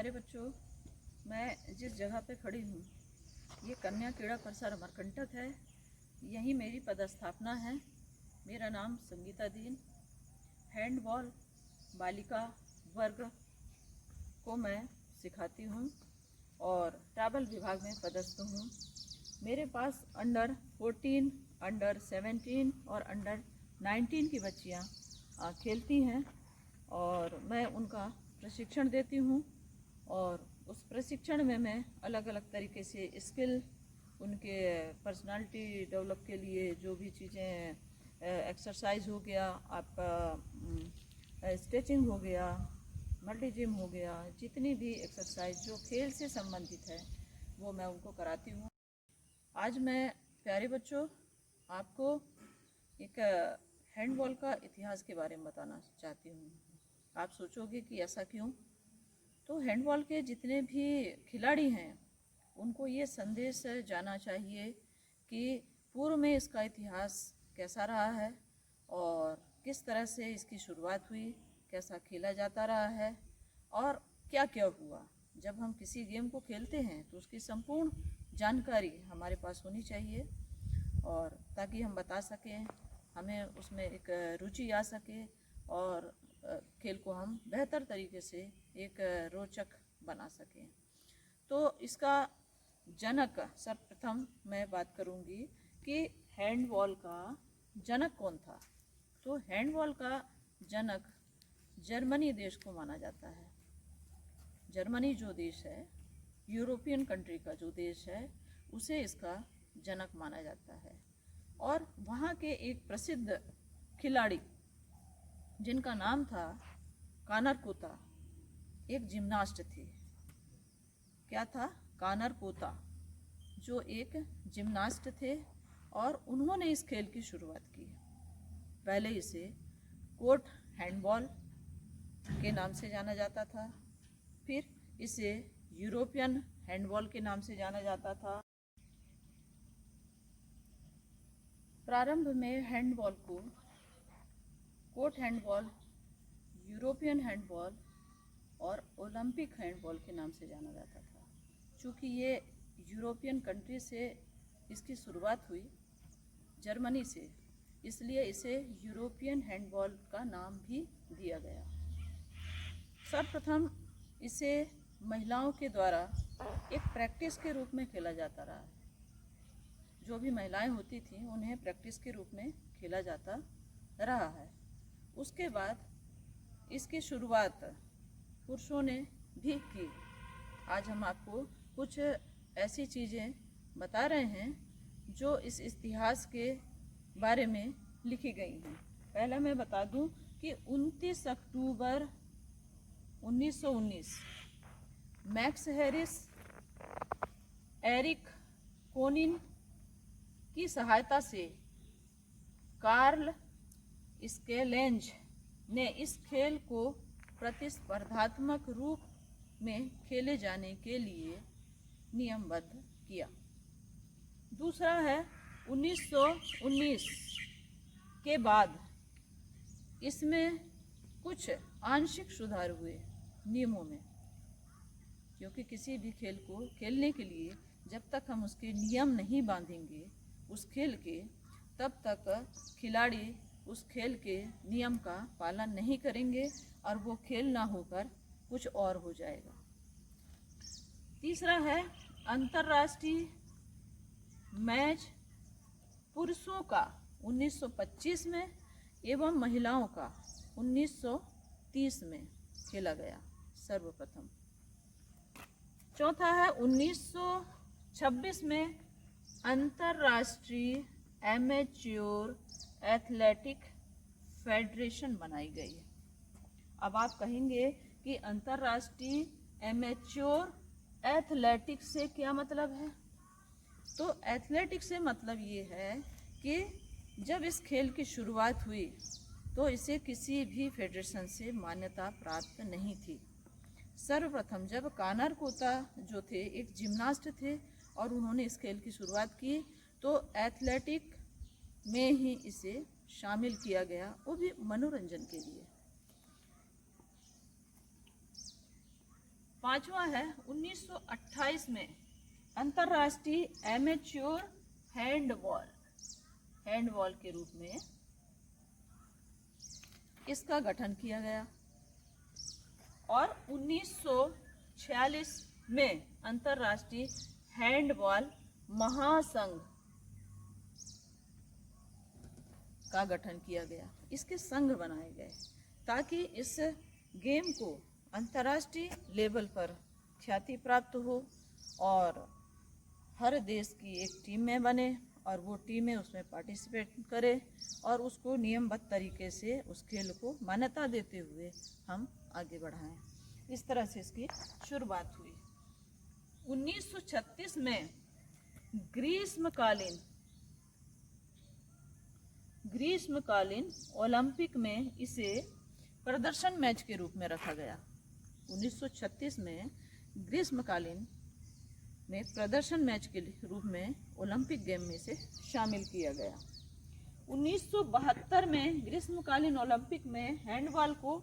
प्यारे बच्चों, मैं जिस जगह पे खड़ी हूँ ये कन्या क्रीड़ा प्रसार अमरकंटक है। यहीं मेरी पदस्थापना है। मेरा नाम संगीता दीन। हैंडबॉल बालिका वर्ग को मैं सिखाती हूँ और ट्रैवल विभाग में पदस्थ हूँ। मेरे पास अंडर 14, अंडर 17 और अंडर 19 की बच्चियाँ खेलती हैं और मैं उनका प्रशिक्षण देती हूँ। और उस प्रशिक्षण में मैं अलग अलग तरीके से स्किल, उनके पर्सनालिटी डेवलप के लिए जो भी चीज़ें, एक्सरसाइज हो गया, आपका स्ट्रेचिंग हो गया, मल्टी जिम हो गया, जितनी भी एक्सरसाइज जो खेल से संबंधित है वो मैं उनको कराती हूँ। आज मैं प्यारे बच्चों आपको एक हैंडबॉल का इतिहास के बारे में बताना चाहती हूँ। आप सोचोगे कि ऐसा क्यों? तो हैंडबॉल के जितने भी खिलाड़ी हैं उनको ये संदेश जाना चाहिए कि पूर्व में इसका इतिहास कैसा रहा है और किस तरह से इसकी शुरुआत हुई, कैसा खेला जाता रहा है और क्या क्या हुआ। जब हम किसी गेम को खेलते हैं तो उसकी संपूर्ण जानकारी हमारे पास होनी चाहिए और ताकि हम बता सकें, हमें उसमें एक रुचि आ सके और खेल को हम बेहतर तरीके से एक रोचक बना सकें। तो इसका जनक, सर्वप्रथम मैं बात करूंगी कि हैंडबॉल का जनक कौन था। तो हैंडबॉल का जनक जर्मनी देश को माना जाता है। जर्मनी जो देश है, यूरोपियन कंट्री का जो देश है, उसे इसका जनक माना जाता है। और वहाँ के एक प्रसिद्ध खिलाड़ी जिनका नाम था कानर कोता, एक जिम्नास्ट थे। क्या था? कानर कोता, जो एक जिम्नास्ट थे और उन्होंने इस खेल की शुरुआत की। पहले इसे कोर्ट हैंडबॉल के नाम से जाना जाता था, फिर इसे यूरोपियन हैंडबॉल के नाम से जाना जाता था। प्रारंभ में हैंडबॉल को कोर्ट हैंडबॉल, यूरोपियन हैंडबॉल और ओलंपिक हैंडबॉल के नाम से जाना जाता था। चूँकि ये यूरोपियन कंट्री से इसकी शुरुआत हुई, जर्मनी से, इसलिए इसे यूरोपियन हैंडबॉल का नाम भी दिया गया। सर्वप्रथम इसे महिलाओं के द्वारा एक प्रैक्टिस के रूप में खेला जाता रहा है। जो भी महिलाएं होती थीं उन्हें प्रैक्टिस के रूप में खेला जाता रहा है। उसके बाद इसकी शुरुआत पुरुषों ने भी की। आज हम आपको कुछ ऐसी चीज़ें बता रहे हैं जो इस इतिहास के बारे में लिखी गई हैं। पहला मैं बता दूं कि 29 अक्टूबर 1919 मैक्स हैरिस, एरिक कोनिन की सहायता से कार्ल स्केलेंज ने इस खेल को प्रतिस्पर्धात्मक रूप में खेले जाने के लिए नियमबद्ध किया। दूसरा है 1919 के बाद इसमें कुछ आंशिक सुधार हुए नियमों में, क्योंकि किसी भी खेल को खेलने के लिए जब तक हम उसके नियम नहीं बांधेंगे उस खेल के, तब तक खिलाड़ी उस खेल के नियम का पालन नहीं करेंगे और वो खेल ना होकर कुछ और हो जाएगा। तीसरा है अंतर्राष्ट्रीय मैच पुरुषों का 1925 में एवं महिलाओं का 1930 में खेला गया सर्वप्रथम। चौथा है 1926 में अंतर्राष्ट्रीय एमेच्योर एथलेटिक फेडरेशन बनाई गई। अब आप कहेंगे कि अंतर्राष्ट्रीय एमेच्योर एथलेटिक्स से क्या मतलब है? तो एथलेटिक्स से मतलब ये है कि जब इस खेल की शुरुआत हुई तो इसे किसी भी फेडरेशन से मान्यता प्राप्त नहीं थी। सर्वप्रथम जब कानर कोता जो थे एक जिम्नास्ट थे और उन्होंने इस खेल की शुरुआत की तो एथलेटिक में ही इसे शामिल किया गया, वो भी मनोरंजन के लिए। पांचवा है 1928 में अंतर्राष्ट्रीय एमेच्योर हैंडबॉल के रूप में इसका गठन किया गया। और 1946 में अंतर्राष्ट्रीय हैंडबॉल महासंघ का गठन किया गया। इसके संघ बनाए गए ताकि इस गेम को अंतर्राष्ट्रीय लेवल पर ख्याति प्राप्त हो और हर देश की एक टीम में बने और वो टीमें उसमें पार्टिसिपेट करे और उसको नियमबद्ध तरीके से उस खेल को मान्यता देते हुए हम आगे बढ़ाएं। इस तरह से इसकी शुरुआत हुई। 1936 में ग्रीष्मकालीन ओलंपिक में इसे प्रदर्शन मैच के रूप में रखा गया। 1936 में ग्रीष्मकालीन में प्रदर्शन मैच के रूप में ओलंपिक गेम में से शामिल किया गया। 1972 में ग्रीष्मकालीन ओलंपिक में हैंडबॉल को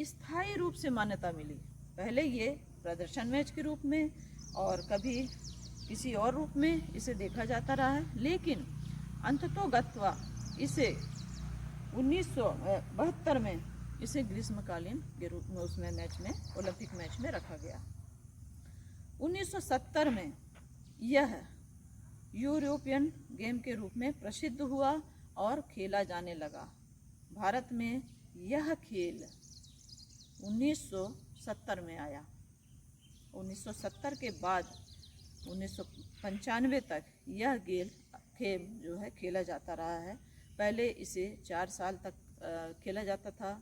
स्थायी रूप से मान्यता मिली। पहले ये प्रदर्शन मैच के रूप में और कभी किसी और रूप में इसे देखा जाता रहा है, लेकिन अंततोगत्वा इसे 1972 में इसे ग्रीष्मकालीन के रूप में उसमें मैच में ओलंपिक मैच में रखा गया। 1970 में यह यूरोपियन गेम के रूप में प्रसिद्ध हुआ और खेला जाने लगा। भारत में यह खेल 1970 में आया। 1970 के बाद 1995 तक यह खेल जो है खेला जाता रहा है। पहले इसे 4 साल तक खेला जाता था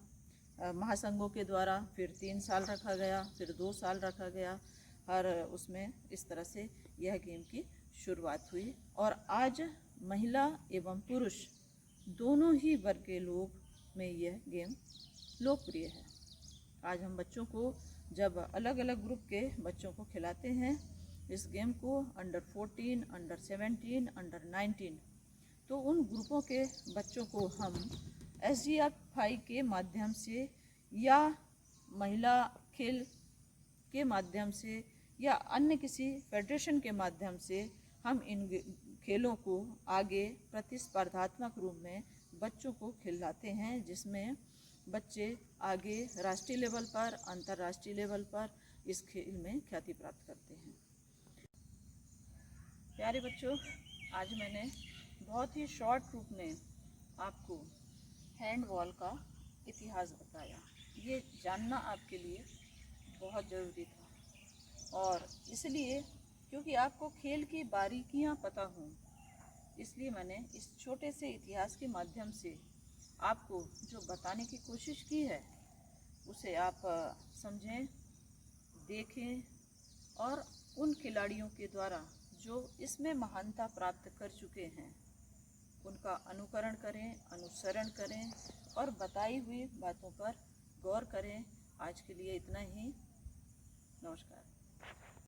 महासंघों के द्वारा, फिर 3 साल रखा गया, फिर 2 साल रखा गया। और उसमें इस तरह से यह गेम की शुरुआत हुई और आज महिला एवं पुरुष दोनों ही वर्ग के लोग में यह गेम लोकप्रिय है। आज हम बच्चों को जब अलग अलग ग्रुप के बच्चों को खिलाते हैं इस गेम को, अंडर 14, अंडर 17, अंडर 19, तो उन ग्रुपों के बच्चों को हम SGFI के माध्यम से या महिला खेल के माध्यम से या अन्य किसी फेडरेशन के माध्यम से हम इन खेलों को आगे प्रतिस्पर्धात्मक रूप में बच्चों को खिलाते हैं, जिसमें बच्चे आगे राष्ट्रीय लेवल पर, अंतर्राष्ट्रीय लेवल पर इस खेल में ख्याति प्राप्त करते हैं। प्यारे बच्चों, आज मैंने बहुत ही शॉर्ट रूप में आपको हैंडबॉल का इतिहास बताया। ये जानना आपके लिए बहुत ज़रूरी था और इसलिए क्योंकि आपको खेल की बारीकियां पता हों, इसलिए मैंने इस छोटे से इतिहास के माध्यम से आपको जो बताने की कोशिश की है उसे आप समझें, देखें और उन खिलाड़ियों के द्वारा जो इसमें महानता प्राप्त कर चुके हैं उनका अनुकरण करें, अनुसरण करें और बताई हुई बातों पर गौर करें। आज के लिए इतना ही। नमस्कार।